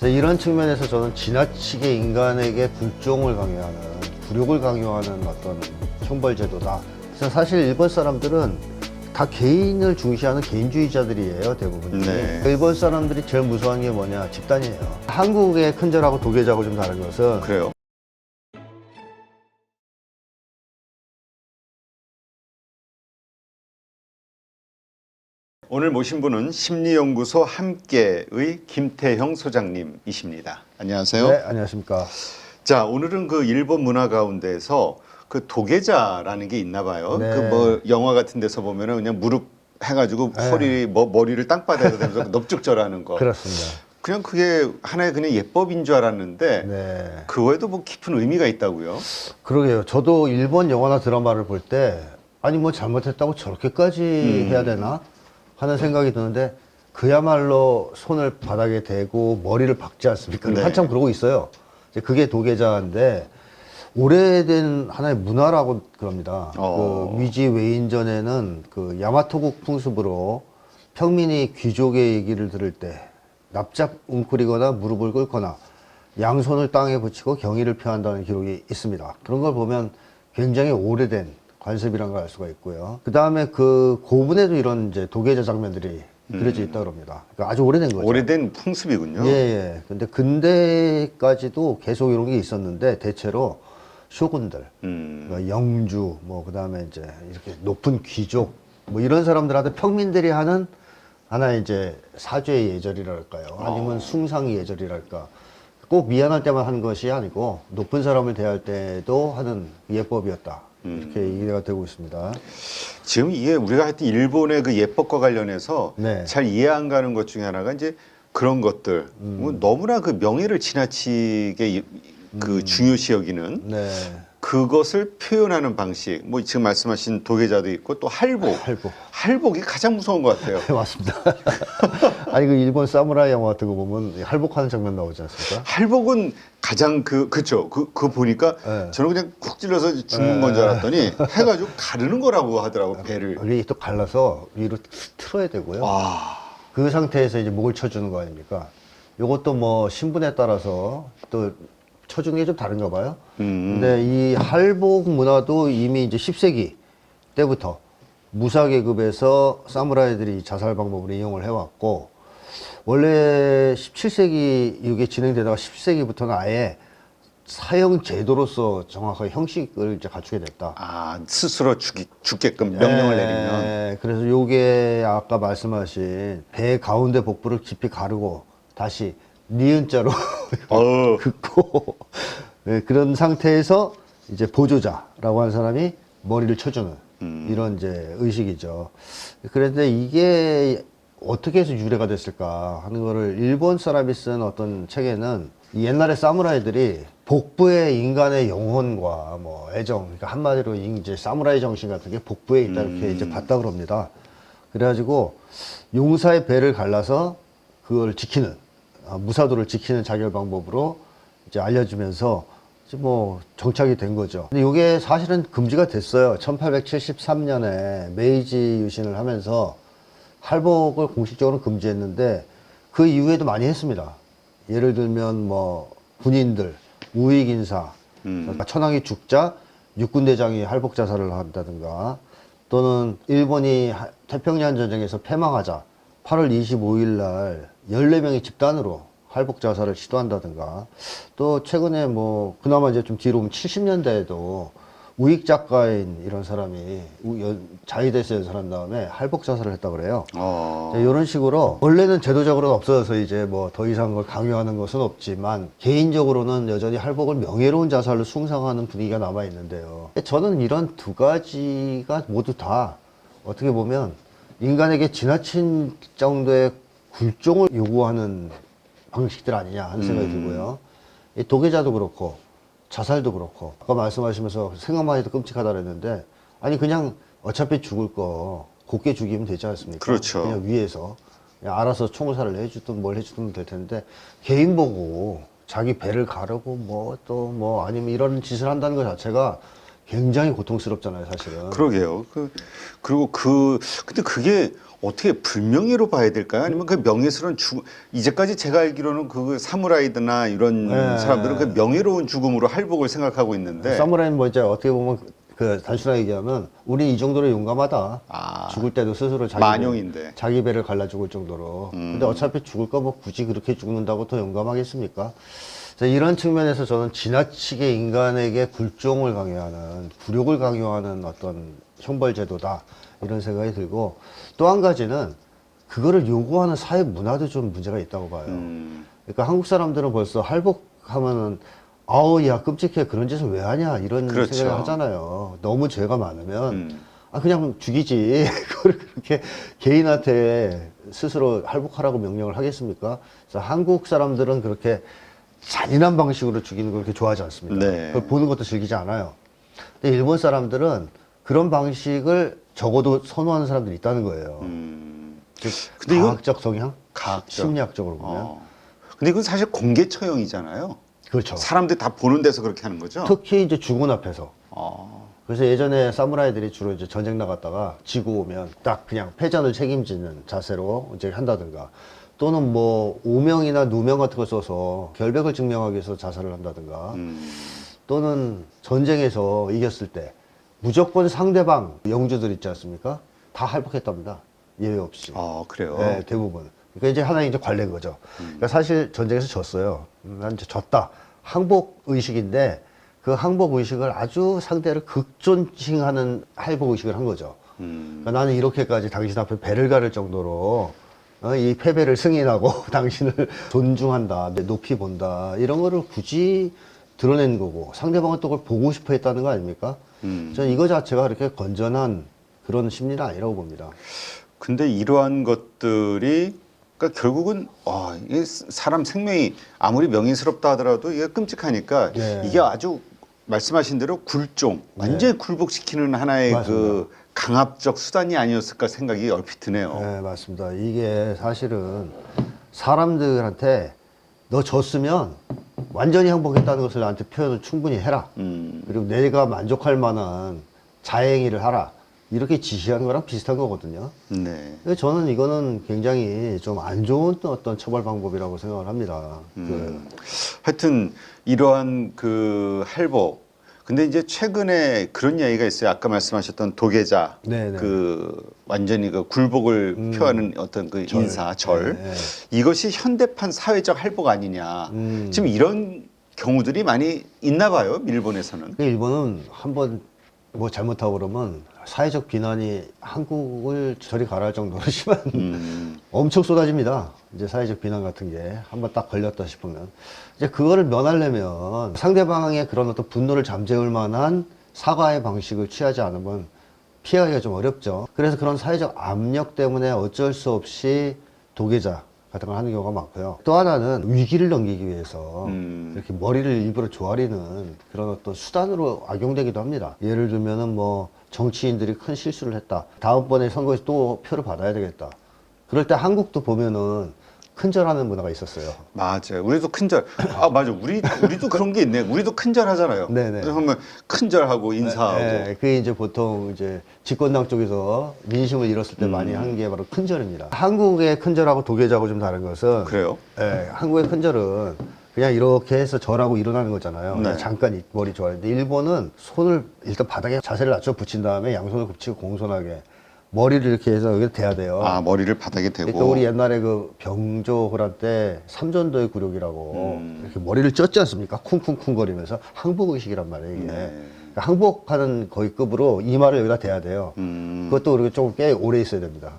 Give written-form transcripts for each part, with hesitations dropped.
이런 측면에서 저는 지나치게 인간에게 불종을 강요하는, 굴욕을 강요하는 어떤 형벌제도다. 그래서 사실 일본 사람들은 다 개인을 중시하는 개인주의자들이에요, 대부분. 네. 일본 사람들이 제일 무서워하는 게 뭐냐? 집단이에요. 한국의 큰절하고 도계자하고 좀 다른 것은 그래요. 오늘 모신 분은 심리연구소 함께의 김태형 소장님이십니다. 안녕하세요. 네, 안녕하십니까. 자, 오늘은 그 일본 문화 가운데서 그 도계자라는 게 있나 봐요. 네. 그 뭐 영화 같은 데서 보면은 그냥 무릎 해가지고 허리 머리를 땅바닥에 대면서 넙죽절하는 거. 그렇습니다. 그냥 그게 하나의 그냥 예법인 줄 알았는데 네. 그거에도 뭐 깊은 의미가 있다고요. 그러게요. 저도 일본 영화나 드라마를 볼 때 아니 뭐 잘못했다고 저렇게까지 해야 되나 하는 생각이 드는데 그야말로 손을 바닥에 대고 머리를 박지 않습니까? 네. 한참 그러고 있어요. 이제 그게 도계자인데 오래된 하나의 문화라고 그럽니다. 그 위지 외인전에는 그 야마토국 풍습으로 평민이 귀족의 얘기를 들을 때 납작 웅크리거나 무릎을 꿇거나 양손을 땅에 붙이고 경의를 표한다는 기록이 있습니다. 그런 걸 보면 굉장히 오래된 관습이란 걸 알 수가 있고요. 그 다음에 그 고분에도 이런 이제 도계자 장면들이 그려져 있다 그럽니다. 그러니까 아주 오래된 거죠. 오래된 풍습이군요. 예, 예. 근데 근대까지도 계속 이런 게 있었는데 대체로 쇼군들, 그러니까 영주, 뭐 그다음에 이제 이렇게 높은 귀족, 뭐 이런 사람들한테 평민들이 하는 하나의 이제 사죄의 예절이랄까요, 아니면 숭상의 예절이랄까. 꼭 미안할 때만 하는 것이 아니고 높은 사람을 대할 때도 하는 예법이었다. 이렇게 이해가 되고 있습니다. 지금 이게 우리가 하여튼 일본의 그 예법과 관련해서 네. 잘 이해 안 가는 것 중에 하나가 이제 그런 것들. 뭐 너무나 그 명예를 지나치게 그 중요시 여기는 네. 그것을 표현하는 방식. 뭐 지금 말씀하신 도계자도 있고 또 할복. 할복. 할복이 가장 무서운 것 같아요. 네, 맞습니다. 아니 그 일본 사무라이 영화 같은 거 보면 할복하는 장면 나오지 않습니까? 할복은 가장 그쵸. 그 보니까 네. 저는 그냥 쿡 찔러서 죽는 건 줄 알았더니 해가지고 가르는 거라고 하더라고, 배를. 이게 또 갈라서 위로 틀어야 되고요. 와. 그 상태에서 이제 목을 쳐주는 거 아닙니까? 요것도 뭐 신분에 따라서 또 쳐주는 게 좀 다른가 봐요. 근데 이 할복 문화도 이미 이제 10세기 때부터 무사계급에서 사무라이들이 자살 방법으로 이용을 해왔고, 원래 17세기 이게 진행되다가 17세기부터는 아예 사형 제도로서 정확하게 형식을 이제 갖추게 됐다. 아, 스스로 죽게끔 명령을 내리면. 네, 그래서 요게 아까 말씀하신 배 가운데 복부를 깊이 가르고 다시 니은자로 긋고 네, 그런 상태에서 이제 보조자라고 하는 사람이 머리를 쳐주는 이런 이제 의식이죠. 그런데 이게 어떻게 해서 유래가 됐을까 하는 거를 일본 사람이 쓴 어떤 책에는 옛날에 사무라이들이 복부에 인간의 영혼과 뭐 애정, 그러니까 한마디로 이제 사무라이 정신 같은 게 복부에 있다 이렇게 이제 봤다 그럽니다. 그래가지고 용사의 배를 갈라서 그걸 지키는, 무사도를 지키는 자결 방법으로 이제 알려주면서 이제 뭐 정착이 된 거죠. 근데 이게 사실은 금지가 됐어요. 1873년에 메이지 유신을 하면서 할복을 공식적으로 금지했는데 그 이후에도 많이 했습니다. 예를 들면 뭐 군인들, 우익인사, 그러니까 천황이 죽자 육군대장이 할복 자살을 한다든가, 또는 일본이 태평양 전쟁에서 패망하자 8월 25일 날 14명의 집단으로 할복 자살을 시도한다든가, 또 최근에 뭐 그나마 이제 좀 뒤로 오면 70년대에도 우익 작가인 이런 사람이 자위대에서 연설한 다음에 할복 자살을 했다 그래요. 이런 식으로 원래는 제도적으로는 없어져서 이제 뭐 더 이상 그걸 강요하는 것은 없지만 개인적으로는 여전히 할복을 명예로운 자살로 숭상하는 분위기가 남아 있는데요. 저는 이런 두 가지가 모두 다 어떻게 보면 인간에게 지나친 정도의 굴종을 요구하는 방식들 아니냐 하는 생각이 들고요. 이 도계자도 그렇고 자살도 그렇고, 아까 말씀하시면서 생각만 해도 끔찍하다 그랬는데, 아니 그냥 어차피 죽을 거 곱게 죽이면 되지 않습니까? 그렇죠. 그냥 위에서 그냥 알아서 총살을 해주든 뭘 해주든 될 텐데, 개인 보고 자기 배를 가르고 뭐 또 뭐 아니면 이런 짓을 한다는 것 자체가 굉장히 고통스럽잖아요, 사실은. 그러게요. 그리고 근데 그게 어떻게 불명예로 봐야 될까요? 아니면 그 명예스러운 이제까지 제가 알기로는 그 사무라이드나 이런 네. 사람들은 그 명예로운 죽음으로 할복을 생각하고 있는데. 사무라이는 뭐 이제 어떻게 보면 그 단순하게 얘기하면 우리 이 정도로 용감하다. 아, 죽을 때도 스스로 만용인데. 자기 배를 갈라 죽을 정도로. 근데 어차피 죽을 거 뭐 굳이 그렇게 죽는다고 더 용감하겠습니까? 그래서 이런 측면에서 저는 지나치게 인간에게 굴종을 강요하는, 굴욕을 강요하는 어떤 형벌제도다. 이런 생각이 들고, 또 한 가지는 그거를 요구하는 사회 문화도 좀 문제가 있다고 봐요. 그러니까 한국 사람들은 벌써 할복하면은 아우 야 끔찍해, 그런 짓을 왜 하냐, 이런 그렇죠. 생각을 하잖아요. 너무 죄가 많으면 그냥 죽이지. 그걸 그렇게 개인한테 스스로 할복하라고 명령을 하겠습니까? 그래서 한국 사람들은 그렇게 잔인한 방식으로 죽이는 걸 그렇게 좋아하지 않습니다. 네. 그걸 보는 것도 즐기지 않아요. 근데 일본 사람들은 그런 방식을 적어도 선호하는 사람들이 있다는 거예요. 즉 근데 이건 과학적 성향? 과학적. 심리학적으로 보면. 근데 이건 사실 공개 처형이잖아요. 그렇죠. 사람들 다 보는 데서 그렇게 하는 거죠. 특히 이제 죽은 앞에서. 어. 그래서 예전에 사무라이들이 주로 이제 전쟁 나갔다가 지고 오면 딱 그냥 패전을 책임지는 자세로 이제 한다든가, 또는 뭐 오명이나 누명 같은 걸 써서 결백을 증명하기 위해서 자살을 한다든가, 또는 전쟁에서 이겼을 때 무조건 상대방 영주들 있지 않습니까? 다 할복했답니다. 예외 없이. 아, 그래요. 네, 대부분. 그러니까 이제 하나의 이제 관례인 거죠. 그러니까 사실 전쟁에서 졌어요. 난 이제 졌다. 항복 의식인데 그 항복 의식을 아주 상대를 극존칭하는 할복 의식을 한 거죠. 그러니까 나는 이렇게까지 당신 앞에 배를 가를 정도로 이 패배를 승인하고 당신을 존중한다, 높이 본다, 이런 거를 굳이 드러낸 거고, 상대방은 또 그걸 보고 싶어 했다는 거 아닙니까? 저는 이거 자체가 그렇게 건전한 그런 심리는 아니라고 봅니다. 근데 이러한 것들이 그러니까 결국은 이게 사람 생명이 아무리 명예스럽다 하더라도 이게 끔찍하니까 네. 이게 아주 말씀하신 대로 굴종, 완전히 굴복시키는 하나의 맞습니다. 그 강압적 수단이 아니었을까 생각이 얼핏 드네요. 네, 맞습니다. 이게 사실은 사람들한테 너 졌으면 완전히 항복했다는 것을 나한테 표현을 충분히 해라. 그리고 내가 만족할 만한 자행위를 하라. 이렇게 지시하는 거랑 비슷한 거거든요. 네. 근데 저는 이거는 굉장히 좀 안 좋은 어떤 처벌 방법이라고 생각을 합니다. 하여튼 이러한 그 할복. 근데 이제 최근에 그런 이야기가 있어요. 아까 말씀하셨던 도계자, 네네. 그 완전히 그 굴복을 표하는 어떤 그 인사, 절. 네, 네. 이것이 현대판 사회적 할복 아니냐. 지금 이런 경우들이 많이 있나 봐요. 일본에서는. 일본은 한번 뭐 잘못하고 그러면 사회적 비난이 한국을 저리 가라 할 정도로 심한 엄청 쏟아집니다. 이제 사회적 비난 같은 게 한번 딱 걸렸다 싶으면 이제 그거를 면하려면 상대방의 그런 어떤 분노를 잠재울 만한 사과의 방식을 취하지 않으면 피하기가 좀 어렵죠. 그래서 그런 사회적 압력 때문에 어쩔 수 없이 도계자 같은 걸 하는 경우가 많고요. 또 하나는 위기를 넘기기 위해서 이렇게 머리를 일부러 조아리는 그런 어떤 수단으로 악용되기도 합니다. 예를 들면은 뭐 정치인들이 큰 실수를 했다. 다음번에 선거에서 또 표를 받아야 되겠다. 그럴 때 한국도 보면은 큰절하는 문화가 있었어요. 맞아요. 우리도 큰절. 아, 맞아. 우리도 그런 게 있네. 우리도 큰절 하잖아요. 네네. 그래서 하면 큰절하고 인사하고. 네, 그게 이제 보통 이제 집권당 쪽에서 민심을 잃었을 때 많이 하는 게 바로 큰절입니다. 한국의 큰절하고 도계자하고 좀 다른 것은 그래요? 예, 한국의 큰절은 그냥 이렇게 해서 절하고 일어나는 거잖아요. 네. 그냥 잠깐 머리 좋아하는데 일본은 손을 일단 바닥에 자세를 낮춰 붙인 다음에 양손을 굽히고 공손하게 머리를 이렇게 해서 여기 대야 돼요. 아, 머리를 바닥에 대고. 그러니까 우리 옛날에 그 병조호란 때 삼전도의 굴욕이라고 이렇게 머리를 쪘지 않습니까? 쿵쿵쿵 거리면서 항복의식이란 말이에요, 이게. 네. 그러니까 항복하는 거의 급으로 이마를 여기다 대야 돼요. 그것도 그렇게 좀 꽤 오래 있어야 됩니다.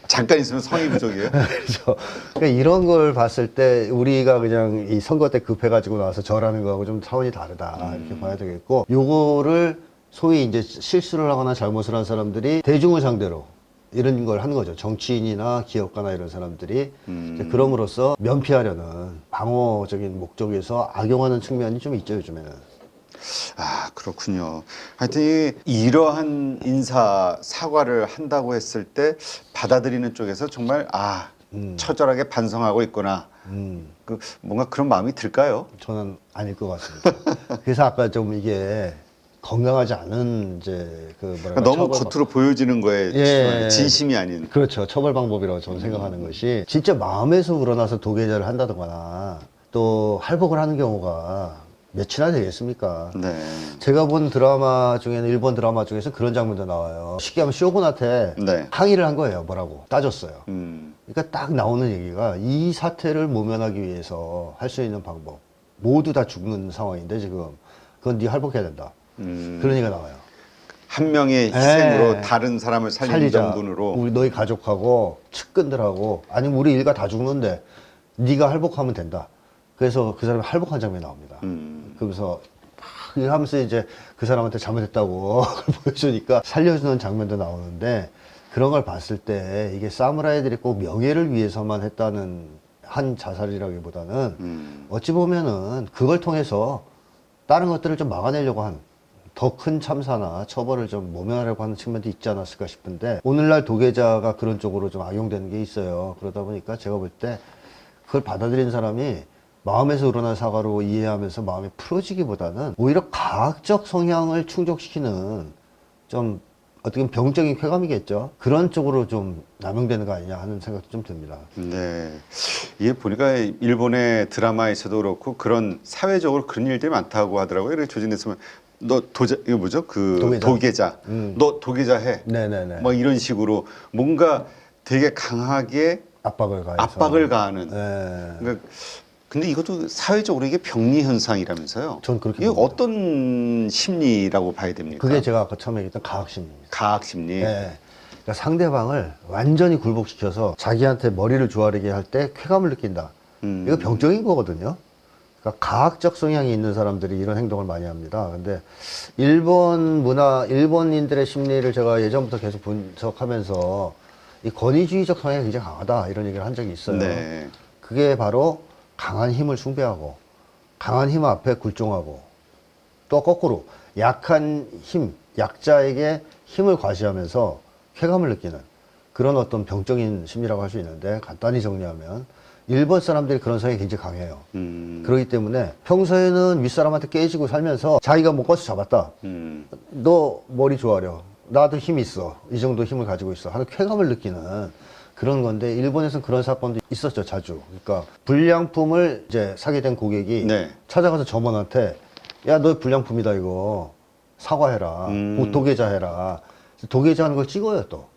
잠깐 있으면 성의 부족이에요. 그렇죠. 그러니까 이런 걸 봤을 때 우리가 그냥 이 선거 때 급해가지고 나와서 절하는 거하고 좀 차원이 다르다 이렇게 봐야 되겠고, 요거를 소위 이제 실수를 하거나 잘못을 한 사람들이 대중을 상대로 이런 걸 하는 거죠. 정치인이나 기업가나 이런 사람들이 이제 그럼으로써 면피하려는 방어적인 목적에서 악용하는 측면이 좀 있죠, 요즘에는. 아, 그렇군요. 하여튼 이러한 인사 사과를 한다고 했을 때 받아들이는 쪽에서 정말 처절하게 반성하고 있구나. 그 뭔가 그런 마음이 들까요? 저는 아닐 것 같습니다. 그래서 아까 좀 이게 건강하지 않은 이제 그 뭐랄까 그러니까 너무 처벌 겉으로 보여지는 거에 예. 진심이 아닌. 그렇죠. 처벌 방법이라고 저는 생각하는 것이 진짜 마음에서 우러나서 도계자를 한다거나 또 할복을 하는 경우가 몇이나 되겠습니까? 네. 제가 본 드라마 중에는 일본 드라마 중에서 그런 장면도 나와요. 쉽게 하면 쇼군한테 네. 항의를 한 거예요. 뭐라고 따졌어요. 음. 그러니까 딱 나오는 얘기가 이 사태를 모면하기 위해서 할 수 있는 방법 모두 다 죽는 상황인데 지금 그건 네 할복해야 된다. 그런 얘기가 나와요. 한 명의 희생으로 예. 다른 사람을 살리는 살리자. 명분으로. 우리 너희 가족하고 측근들하고 아니면 우리 일가 다 죽는데 네가 할복하면 된다. 그래서 그 사람이 할복한 장면이 나옵니다. 그래서 막 하면서 이제 그 사람한테 잘못했다고 그걸 보여주니까 살려주는 장면도 나오는데 그런 걸 봤을 때 이게 사무라이들이 꼭 명예를 위해서만 했다는 한 자살이라기보다는 어찌 보면은 그걸 통해서 다른 것들을 좀 막아내려고 한 더 큰 참사나 처벌을 좀 모면하려고 하는 측면도 있지 않았을까 싶은데 오늘날 도계자가 그런 쪽으로 좀 악용되는 게 있어요. 그러다 보니까 제가 볼 때 그걸 받아들인 사람이 마음에서 우러난 사과로 이해하면서 마음이 풀어지기보다는 오히려 과학적 성향을 충족시키는 좀 어떻게 보면 병적인 쾌감이겠죠. 그런 쪽으로 좀 남용되는 거 아니냐 하는 생각도 좀 듭니다. 네. 이게 보니까 일본의 드라마에서도 그렇고 그런 사회적으로 그런 일들이 많다고 하더라고요. 이렇게 조진됐으면 너 도자 이거 뭐죠? 그 도계자. 도계자. 너 도계자 해. 네네네. 뭐 이런 식으로 뭔가 되게 강하게 압박을 가해서. 압박을 가하는. 네. 그러니까 근데 이것도 사회적으로 이게 병리 현상이라면서요. 전 그렇게 이게 봅니다. 어떤 심리라고 봐야 됩니까? 그게 제가 아까 처음에 얘기했던 가학심리입니다. 가학 심리. 네. 그러니까 상대방을 완전히 굴복시켜서 자기한테 머리를 조아리게 할 때 쾌감을 느낀다. 이거 병적인 거거든요. 그러니까 가학적 성향이 있는 사람들이 이런 행동을 많이 합니다. 근데 일본 문화, 일본인들의 심리를 제가 예전부터 계속 분석하면서 이 권위주의적 성향이 굉장히 강하다 이런 얘기를 한 적이 있어요. 네. 그게 바로 강한 힘을 숭배하고 강한 힘 앞에 굴종하고 또 거꾸로 약한 힘, 약자에게 힘을 과시하면서 쾌감을 느끼는 그런 어떤 병적인 심리라고 할 수 있는데 간단히 정리하면 일본 사람들이 그런 성향이 굉장히 강해요. 그렇기 때문에 평소에는 윗사람한테 깨지고 살면서 자기가 뭐 버스 잡았다. 너 머리 조아려. 나도 힘 있어. 이 정도 힘을 가지고 있어. 하는 쾌감을 느끼는 그런 건데 일본에서는 그런 사건도 있었죠. 자주. 그러니까 불량품을 이제 사게 된 고객이 네. 찾아가서 점원한테 야, 너 불량품이다 이거. 사과해라. 도계자 해라. 도계자 하는 걸 찍어요 또.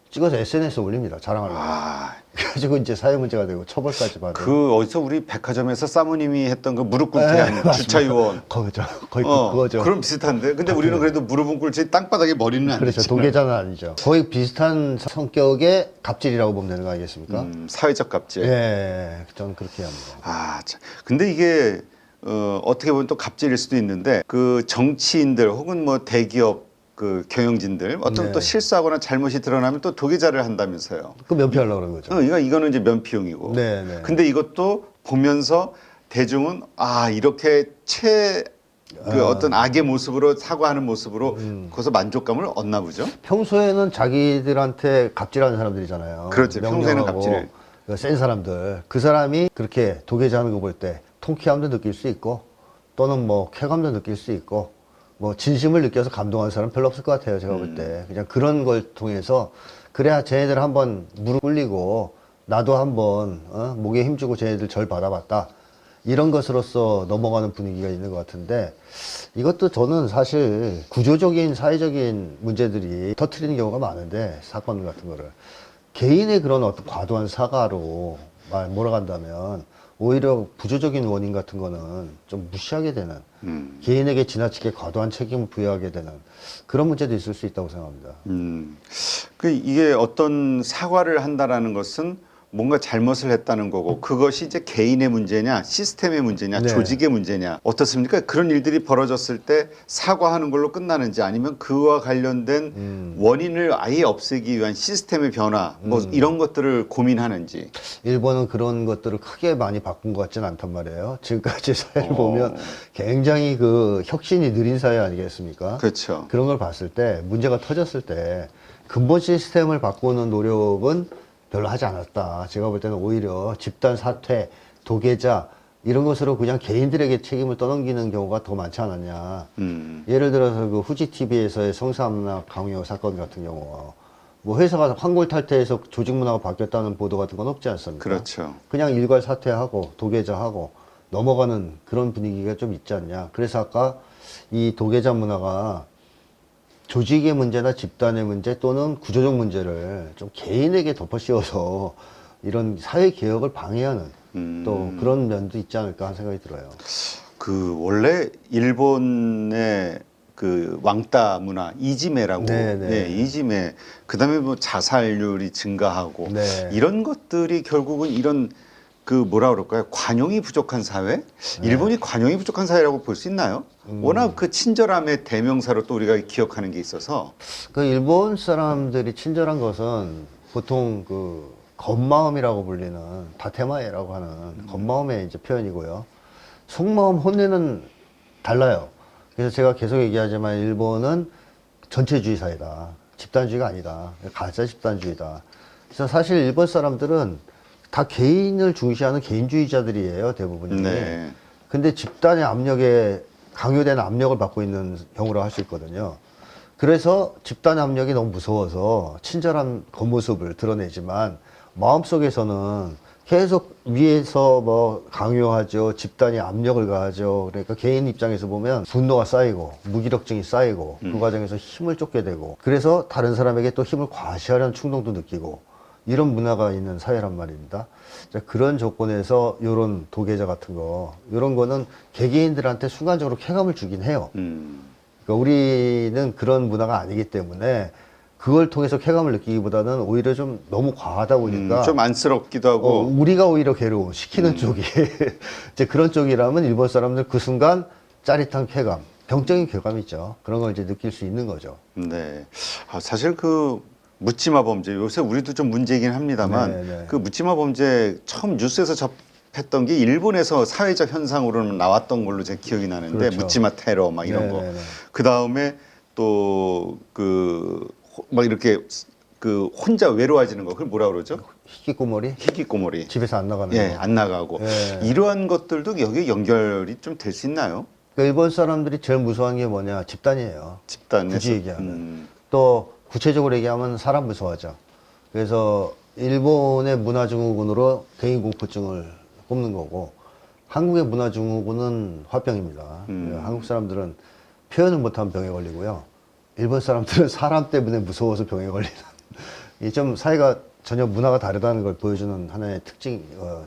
찍어서 SNS에 올립니다. 자랑하려고. 아, 그래가지고 이제 사회 문제가 되고 처벌까지 받고. 그 어디서 우리 백화점에서 사모님이 했던 그 무릎 꿇게 한 주차 요원. 거기죠. 거의 그거죠. 그럼 비슷한데. 근데 우리는 그래도 무릎은 꿇지 땅바닥에 머리는 안 그렇죠. 댔잖아요. 도계자는 아니죠. 거의 비슷한 성격의 갑질이라고 보면 되는 거 아니겠습니까? 사회적 갑질. 예, 저는 그렇게 합니다. 아, 참. 근데 이게 어떻게 보면 또 갑질일 수도 있는데 그 정치인들 혹은 뭐 대기업 그 경영진들 어떤 네. 또 실수하거나 잘못이 드러나면 또 도계자를 한다면서요. 그 면피하려고 그러는 거죠. 이거는 이제 면피용이고. 네, 네. 근데 이것도 보면서 대중은 아 이렇게 그 어떤 악의 모습으로 사과하는 모습으로 거기서 만족감을 얻나 보죠. 평소에는 자기들한테 갑질하는 사람들이잖아요. 그렇지. 평소에는 명령하고 갑질을. 센 사람들. 그 사람이 그렇게 도계자 하는 거 볼 때 통쾌함도 느낄 수 있고 또는 뭐 쾌감도 느낄 수 있고 뭐 진심을 느껴서 감동하는 사람 별로 없을 것 같아요. 제가 볼 때. 그냥 그런 걸 통해서 그래야 쟤네들 한번 무릎 꿇리고 나도 한번 목에 힘주고 쟤네들 절 받아봤다. 이런 것으로서 넘어가는 분위기가 있는 것 같은데 이것도 저는 사실 구조적인 사회적인 문제들이 터트리는 경우가 많은데 사건 같은 거를 개인의 그런 어떤 과도한 사과로 몰아간다면 오히려 부조적인 원인 같은 거는 좀 무시하게 되는 개인에게 지나치게 과도한 책임을 부여하게 되는 그런 문제도 있을 수 있다고 생각합니다. 그 이게 어떤 사과를 한다라는 것은 뭔가 잘못을 했다는 거고 그것이 이제 개인의 문제냐 시스템의 문제냐 네. 조직의 문제냐 어떻습니까? 그런 일들이 벌어졌을 때 사과하는 걸로 끝나는지 아니면 그와 관련된 원인을 아예 없애기 위한 시스템의 변화 뭐 이런 것들을 고민하는지. 일본은 그런 것들을 크게 많이 바꾼 것 같지는 않단 말이에요. 지금까지 사회를 보면 굉장히 그 혁신이 느린 사회 아니겠습니까? 그렇죠. 그런 걸 봤을 때 문제가 터졌을 때 근본 시스템을 바꾸는 노력은 별로 하지 않았다. 제가 볼 때는 오히려 집단 사퇴, 도계자 이런 것으로 그냥 개인들에게 책임을 떠넘기는 경우가 더 많지 않았냐. 예를 들어서 그 후지 TV에서의 성삼납 강요 사건 같은 경우, 뭐 회사가 환골 탈퇴해서 조직 문화가 바뀌었다는 보도 같은 건 없지 않습니까? 그렇죠. 그냥 일괄 사퇴하고 도계자하고 넘어가는 그런 분위기가 좀 있지 않냐. 그래서 아까 이 도계자 문화가 조직의 문제나 집단의 문제 또는 구조적 문제를 좀 개인에게 덮어씌워서 이런 사회 개혁을 방해하는 또 그런 면도 있지 않을까 하는 생각이 들어요. 그 원래 일본의 그 왕따 문화 이지메라고, 네네. 예, 이지메. 그다음에 뭐 자살률이 증가하고 네. 이런 것들이 결국은 이런 그 뭐라 그럴까요? 관용이 부족한 사회? 일본이 관용이 부족한 사회라고 볼 수 있나요? 워낙 그 친절함의 대명사로 또 우리가 기억하는 게 있어서. 그 일본 사람들이 친절한 것은 보통 그 겉마음이라고 불리는 다테마에라고 하는 겉마음의 이제 표현이고요. 속마음 혼내는 달라요. 그래서 제가 계속 얘기하지만 일본은 전체주의 사회다. 집단주의가 아니다. 가짜 집단주의다. 그래서 사실 일본 사람들은 다 개인을 중시하는 개인주의자들이에요, 대부분이. 네. 근데 집단의 압력에 강요되는 압력을 받고 있는 경우라 할 수 있거든요. 그래서 집단의 압력이 너무 무서워서 친절한 겉모습을 드러내지만 마음속에서는 계속 위에서 뭐 강요하죠. 집단이 압력을 가하죠. 그러니까 개인 입장에서 보면 분노가 쌓이고 무기력증이 쌓이고 그 과정에서 힘을 쫓게 되고 그래서 다른 사람에게 또 힘을 과시하려는 충동도 느끼고 이런 문화가 있는 사회란 말입니다. 자, 그런 조건에서 이런 도계자 같은 거, 이런 거는 개개인들한테 순간적으로 쾌감을 주긴 해요. 그러니까 우리는 그런 문화가 아니기 때문에 그걸 통해서 쾌감을 느끼기보다는 오히려 좀 너무 과하다 보니까 좀 안쓰럽기도 하고. 우리가 오히려 괴로워 시키는 쪽이 이제 그런 쪽이라면 일본 사람들 그 순간 짜릿한 쾌감, 병적인 쾌감이 있죠. 그런 걸 이제 느낄 수 있는 거죠. 네. 아, 사실 그 묻지마 범죄 요새 우리도 좀 문제이긴 합니다만 네네. 그 묻지마 범죄 처음 뉴스에서 접했던 게 일본에서 사회적 현상으로는 나왔던 걸로 제 기억이 나는데 그렇죠. 묻지마 테러 막 이런 거. 네네네. 그 다음에 또 그 막 이렇게 그 혼자 외로워지는 거 그걸 뭐라 그러죠? 희귀꼬머리 희귀꼬머리. 집에서 안 나가는 예, 거. 안 나가고 예. 이러한 것들도 여기에 연결이 좀 될 수 있나요? 그러니까 일본 사람들이 제일 무서워하는 게 뭐냐? 집단이에요. 집단에서. 굳이 얘기하면. 또 구체적으로 얘기하면 사람 무서워하죠. 그래서 일본의 문화증후군으로 대인공포증을 꼽는 거고 한국의 문화증후군은 화병입니다. 한국 사람들은 표현을 못하면 병에 걸리고요. 일본 사람들은 사람 때문에 무서워서 병에 걸리는 이게 좀 사회가 전혀 문화가 다르다는 걸 보여주는 하나의 특징,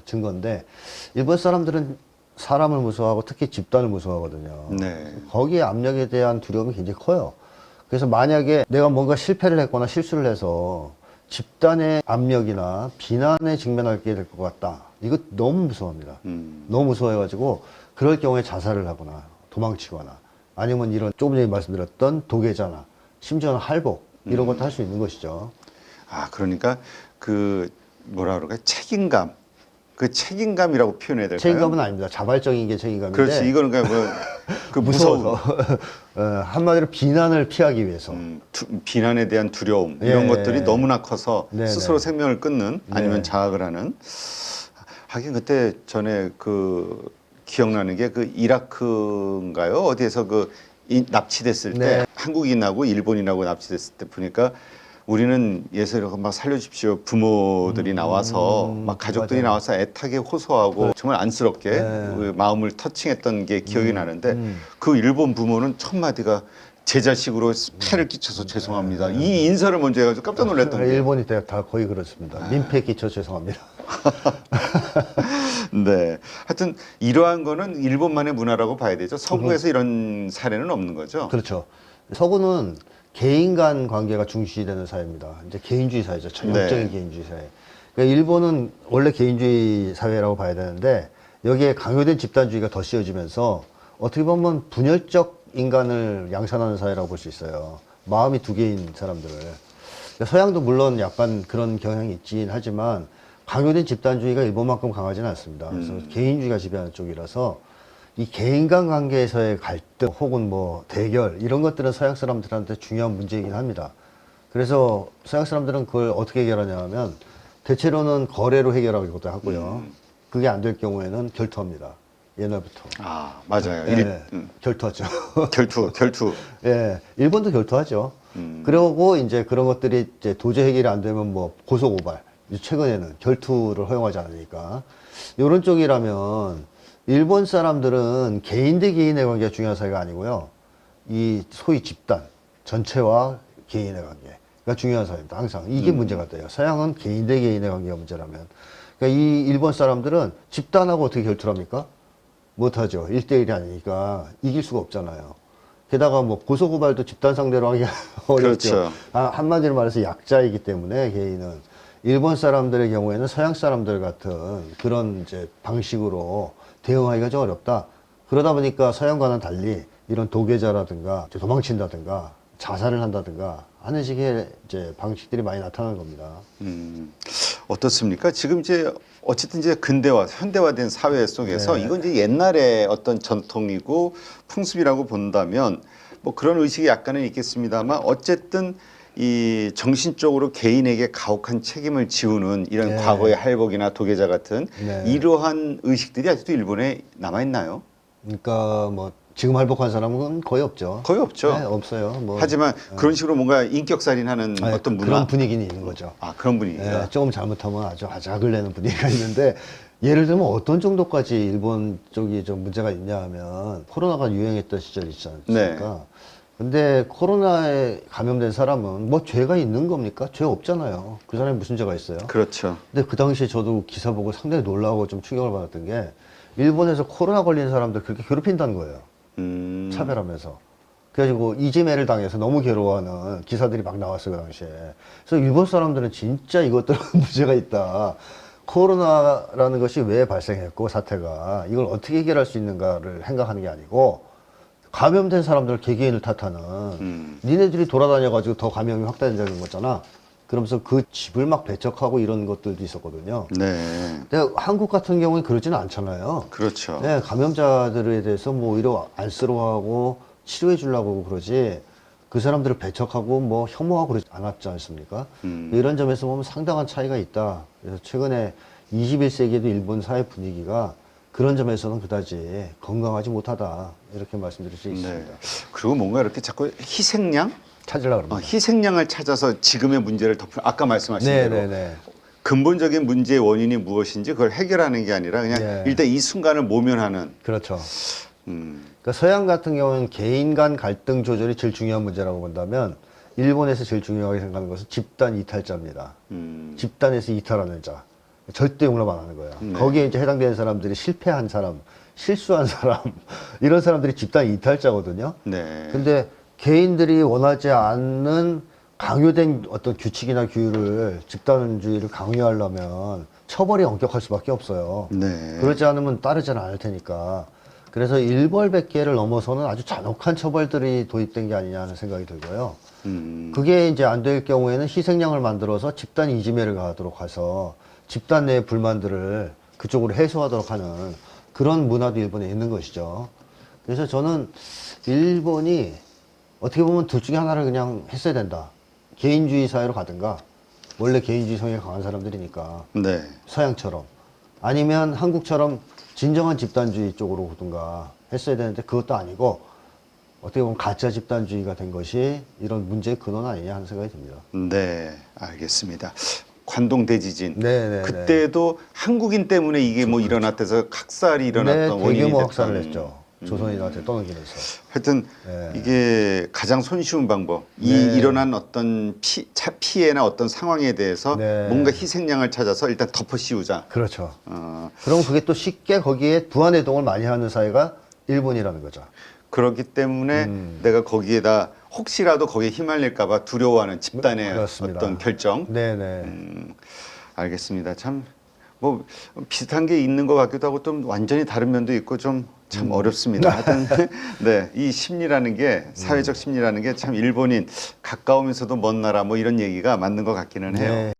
증거인데 일본 사람들은 사람을 무서워하고 특히 집단을 무서워하거든요. 네. 거기에 압력에 대한 두려움이 굉장히 커요. 그래서 만약에 내가 뭔가 실패를 했거나 실수를 해서 집단의 압력이나 비난에 직면하게 될 것 같다. 이거 너무 무서워합니다. 너무 무서워해가지고 그럴 경우에 자살을 하거나 도망치거나 아니면 이런 조금 전에 말씀드렸던 도계자나 심지어는 할복 이런 것도 할 수 있는 것이죠. 아, 그러니까 그 뭐라 그럴까요? 책임감. 그 책임감이라고 표현해야 될까요? 책임감은 아닙니다. 자발적인 게 책임감인데. 그렇지. 이거는 그냥 뭐그 무서움. 한마디로 비난을 피하기 위해서. 비난에 대한 두려움 이런 예. 것들이 너무나 커서 네네. 스스로 생명을 끊는 아니면 네. 자학을 하는. 하긴 그때 전에 그 기억나는 게 그 이라크인가요? 어디에서 그 납치됐을 때 네. 한국인하고 일본인하고 납치됐을 때 보니까 우리는 예수를 막 살려주십시오 부모들이 나와서 막 가족들이 맞아요. 나와서 애타게 호소하고 정말 안쓰럽게 네. 그 마음을 터칭했던 게 기억이 나는데 그 일본 부모는 첫 마디가 제 자식으로 폐를 끼쳐서 죄송합니다. 이 인사를 먼저 해가지고 깜짝 놀랐던 게. 일본이 다 거의 그렇습니다. 민폐 끼쳐 죄송합니다. 네. 하여튼 이러한 거는 일본만의 문화라고 봐야 되죠. 서구에서 이런 사례는 없는 거죠. 그렇죠. 서구는 개인 간 관계가 중시되는 사회입니다. 이제 개인주의 사회죠. 전형적인 네. 개인주의 사회. 그러니까 일본은 원래 개인주의 사회라고 봐야 되는데 여기에 강요된 집단주의가 더 씌워지면서 어떻게 보면 분열적 인간을 양산하는 사회라고 볼 수 있어요. 마음이 두 개인 사람들을. 그러니까 서양도 물론 약간 그런 경향이 있긴 하지만 강요된 집단주의가 일본만큼 강하지는 않습니다. 그래서 개인주의가 지배하는 쪽이라서 이 개인 간 관계에서의 갈등 혹은 뭐 대결 이런 것들은 서양 사람들한테 중요한 문제이긴 합니다. 그래서 서양 사람들은 그걸 어떻게 해결하냐 하면 대체로는 거래로 해결하기도 하고요. 그게 안 될 경우에는 결투합니다. 옛날부터. 아, 맞아요. 예, 결투하죠. 결투. 예, 일본도 결투하죠. 그리고 이제 그런 것들이 이제 도저히 해결이 안 되면 뭐 고소 고발. 최근에는 결투를 허용하지 않으니까 이런 쪽이라면 일본 사람들은 개인 대 개인의 관계가 중요한 사회가 아니고요. 이 소위 집단 전체와 개인의 관계가 중요한 사회입니다. 항상 이게 문제가 돼요. 서양은 개인 대 개인의 관계가 문제라면, 그러니까 이 일본 사람들은 집단하고 어떻게 결투를 합니까? 못하죠. 1대1이 아니니까 이길 수가 없잖아요. 게다가 뭐 고소고발도 집단 상대로 하기가 어렵죠. 그렇죠. 한마디로 말해서 약자이기 때문에 개인은 일본 사람들의 경우에는 서양 사람들 같은 그런 이제 방식으로 대응하기가 좀 어렵다. 그러다 보니까 서양과는 달리 이런 도계자라든가 도망친다든가 자살을 한다든가 하는 식의 이제 방식들이 많이 나타나는 겁니다. 어떻습니까? 지금 이제 어쨌든 이제 근대화, 현대화된 사회 속에서 네. 이건 이제 옛날의 어떤 전통이고 풍습이라고 본다면 뭐 그런 의식이 약간은 있겠습니다만 어쨌든 이 정신적으로 개인에게 가혹한 책임을 지우는 이런 네. 과거의 할복이나 도계자 같은 네. 이러한 의식들이 아직도 일본에 남아 있나요? 그러니까 뭐 지금 할복한 사람은 거의 없죠. 거의 없죠. 네, 없어요. 뭐 하지만 그런 식으로 뭔가 인격살인하는 아니, 어떤 문화, 그런 분위기는 있는 거죠. 아 그런 분위기가. 예, 조금 잘못하면 아주 아작을 내는 분위기가 있는데, 예를 들면 어떤 정도까지 일본 쪽이 좀 문제가 있냐 하면 코로나가 유행했던 시절이 있지 않습니까? 네. 근데 코로나에 감염된 사람은 뭐 죄가 있는 겁니까? 죄 없잖아요. 그 사람이 무슨 죄가 있어요? 그렇죠. 근데 그 당시에 저도 기사 보고 상당히 놀라고 좀 충격을 받았던 게, 일본에서 코로나 걸린 사람들 그렇게 괴롭힌다는 거예요. 차별하면서. 그래가지고 이지매를 당해서 너무 괴로워하는 기사들이 막 나왔어요, 그 당시에. 그래서 일본 사람들은 진짜 이것들은 문제가 있다. 코로나라는 것이 왜 발생했고, 사태가 이걸 어떻게 해결할 수 있는가를 생각하는 게 아니고, 감염된 사람들 개개인을 탓하는, 니네들이 돌아다녀가지고 더 감염이 확대된다는 거잖아. 그러면서 그 집을 막 배척하고 이런 것들도 있었거든요. 네. 근데 한국 같은 경우는 그러지는 않잖아요. 그렇죠. 네, 감염자들에 대해서 뭐 오히려 안쓰러워하고 치료해 주려고 그러지, 그 사람들을 배척하고 뭐 혐오하고 그러지 않았지 않습니까? 이런 점에서 보면 상당한 차이가 있다. 그래서 최근에 21세기에도 일본 사회 분위기가 그런 점에서는 그다지 건강하지 못하다, 이렇게 말씀드릴 수 있습니다. 네. 그리고 뭔가 이렇게 자꾸 희생양? 찾으려고 그럽니다. 희생양을 찾아서 지금의 문제를 덮을, 아까 말씀하신 대로 네네네. 근본적인 문제의 원인이 무엇인지 그걸 해결하는 게 아니라 그냥 네. 일단 이 순간을 모면하는. 그렇죠. 음, 그러니까 서양 같은 경우는 개인 간 갈등 조절이 제일 중요한 문제라고 본다면, 일본에서 제일 중요하게 생각하는 것은 집단 이탈자입니다. 집단에서 이탈하는 자. 절대 용납 안 하는 거예요. 네. 거기에 이제 해당되는 사람들이 실패한 사람, 실수한 사람, 이런 사람들이 집단 이탈자거든요. 네. 근데 개인들이 원하지 않는 강요된 어떤 규칙이나 규율을, 집단주의를 강요하려면 처벌이 엄격할 수밖에 없어요. 네. 그러지 않으면 따르지는 않을 테니까. 그래서 일벌백계를 넘어서는 아주 잔혹한 처벌들이 도입된 게 아니냐 하는 생각이 들고요. 그게 이제 안 될 경우에는 희생양을 만들어서 집단 이지매를 가도록 해서 집단 내의 불만들을 그쪽으로 해소하도록 하는 그런 문화도 일본에 있는 것이죠. 그래서 저는 일본이 어떻게 보면 둘 중에 하나를 그냥 했어야 된다. 개인주의 사회로 가든가, 원래 개인주의 성향이 강한 사람들이니까 네. 서양처럼, 아니면 한국처럼 진정한 집단주의 쪽으로 오든가 했어야 되는데, 그것도 아니고 어떻게 보면 가짜 집단주의가 된 것이 이런 문제의 근원 아니냐 하는 생각이 듭니다. 네. 알겠습니다. 관동 대지진. 네네네. 그때도 한국인 때문에 이게 뭐 일어났대서 학살이 일어났던 네, 원인이 대규모 됐던. 학살을 했죠. 조선인한테 떠넘기면서. 하여튼 네. 이게 가장 손쉬운 방법. 이 네. 일어난 어떤 피해나 어떤 상황에 대해서 네. 뭔가 희생양을 찾아서 일단 덮어씌우자. 그렇죠. 어, 그럼 그게 또 쉽게 거기에 부안해동을 많이 하는 사회가 일본이라는 거죠. 그렇기 때문에 내가 거기에다 혹시라도 거기에 휘말릴까봐 두려워하는 집단의 그렇습니다. 어떤 결정. 네네. 알겠습니다. 참 뭐 비슷한 게 있는 것 같기도 하고 좀 완전히 다른 면도 있고 좀 참 어렵습니다. 하여튼 네, 이 심리라는 게 사회적 심리라는 게 참 일본인 가까우면서도 먼 나라 뭐 이런 얘기가 맞는 것 같기는 해요. 네.